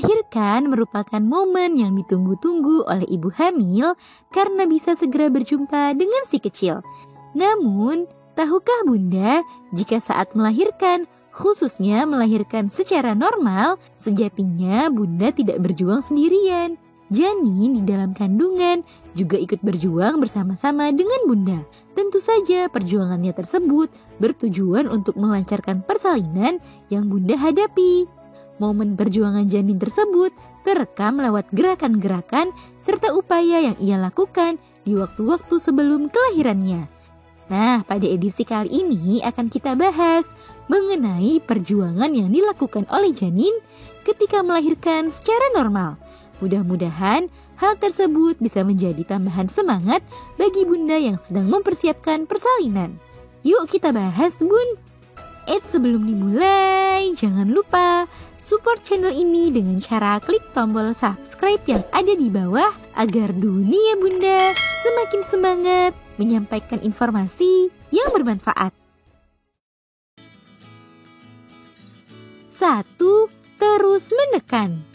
Melahirkan merupakan momen yang ditunggu-tunggu oleh ibu hamil karena bisa segera berjumpa dengan si kecil. Namun, tahukah Bunda, jika saat melahirkan, khususnya melahirkan secara normal, sejatinya Bunda tidak berjuang sendirian. Janin di dalam kandungan juga ikut berjuang bersama-sama dengan Bunda. Tentu saja perjuangannya tersebut bertujuan untuk melancarkan persalinan yang Bunda hadapi. Momen perjuangan janin tersebut terekam lewat gerakan-gerakan serta upaya yang ia lakukan di waktu-waktu sebelum kelahirannya. Nah, pada edisi kali ini akan kita bahas mengenai perjuangan yang dilakukan oleh janin ketika melahirkan secara normal. Mudah-mudahan hal tersebut bisa menjadi tambahan semangat bagi Bunda yang sedang mempersiapkan persalinan. Yuk kita bahas, Bun! Sebelum dimulai, jangan lupa support channel ini dengan cara klik tombol subscribe yang ada di bawah agar dunia Bunda semakin semangat menyampaikan informasi yang bermanfaat. 1. Terus menekan.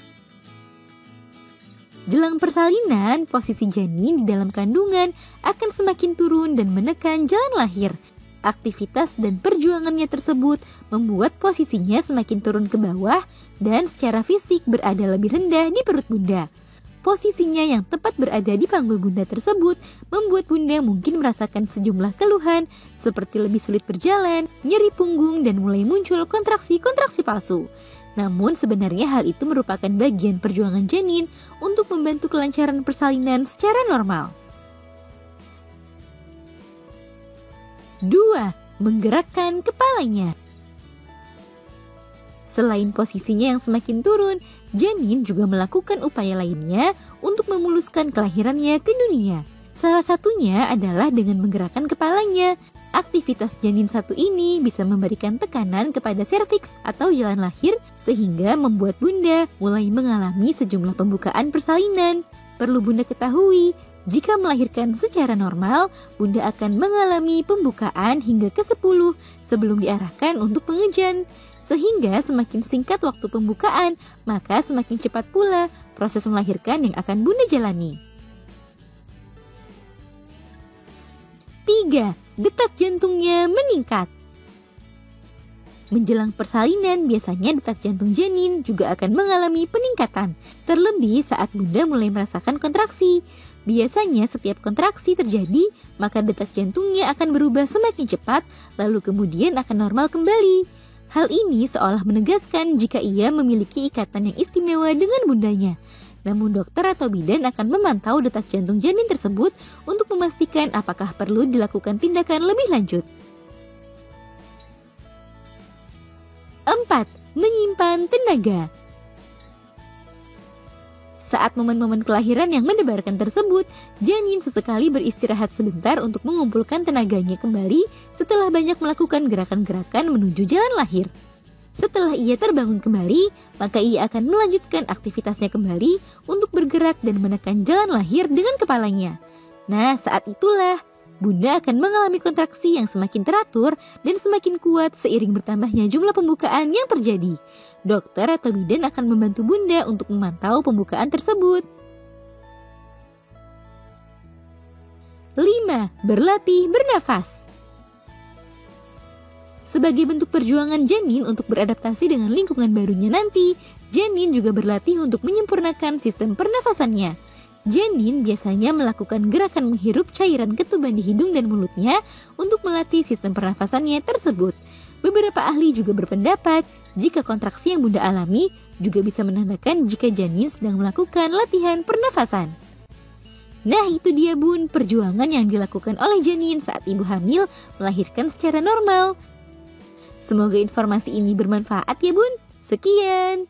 Jelang persalinan, posisi janin di dalam kandungan akan semakin turun dan menekan jalan lahir. Aktivitas dan perjuangannya tersebut membuat posisinya semakin turun ke bawah dan secara fisik berada lebih rendah di perut Bunda. Posisinya yang tepat berada di panggul Bunda tersebut membuat Bunda mungkin merasakan sejumlah keluhan seperti lebih sulit berjalan, nyeri punggung, dan mulai muncul kontraksi-kontraksi palsu. Namun sebenarnya hal itu merupakan bagian perjuangan janin untuk membantu kelancaran persalinan secara normal. 2. Menggerakkan kepalanya. Selain posisinya yang semakin turun, janin juga melakukan upaya lainnya untuk memuluskan kelahirannya ke dunia. Salah satunya adalah dengan menggerakkan kepalanya. Aktivitas janin satu ini bisa memberikan tekanan kepada serviks atau jalan lahir sehingga membuat Bunda mulai mengalami sejumlah pembukaan persalinan. Perlu Bunda ketahui, jika melahirkan secara normal, Bunda akan mengalami pembukaan hingga ke-10 sebelum diarahkan untuk pengejan. Sehingga semakin singkat waktu pembukaan, maka semakin cepat pula proses melahirkan yang akan Bunda jalani. 3. Detak jantungnya meningkat. Menjelang persalinan, biasanya detak jantung janin juga akan mengalami peningkatan, terlebih saat Bunda mulai merasakan kontraksi. Biasanya setiap kontraksi terjadi, maka detak jantungnya akan berubah semakin cepat, lalu kemudian akan normal kembali. Hal ini seolah menegaskan jika ia memiliki ikatan yang istimewa dengan Bundanya. Namun dokter atau bidan akan memantau detak jantung janin tersebut untuk memastikan apakah perlu dilakukan tindakan lebih lanjut. 4. Menyimpan tenaga. Saat momen-momen kelahiran yang mendebarkan tersebut, janin sesekali beristirahat sebentar untuk mengumpulkan tenaganya kembali setelah banyak melakukan gerakan-gerakan menuju jalan lahir. Setelah ia terbangun kembali, maka ia akan melanjutkan aktivitasnya kembali untuk bergerak dan menekan jalan lahir dengan kepalanya. Nah, saat itulah Bunda akan mengalami kontraksi yang semakin teratur dan semakin kuat seiring bertambahnya jumlah pembukaan yang terjadi. Dokter atau bidan akan membantu Bunda untuk memantau pembukaan tersebut. 5. Berlatih bernafas. Sebagai bentuk perjuangan janin untuk beradaptasi dengan lingkungan barunya nanti, janin juga berlatih untuk menyempurnakan sistem pernafasannya. Janin biasanya melakukan gerakan menghirup cairan ketuban di hidung dan mulutnya untuk melatih sistem pernafasannya tersebut. Beberapa ahli juga berpendapat jika kontraksi yang Bunda alami juga bisa menandakan jika janin sedang melakukan latihan pernafasan. Nah, itu dia Bun, perjuangan yang dilakukan oleh janin saat ibu hamil melahirkan secara normal. Semoga informasi ini bermanfaat ya Bun. Sekian.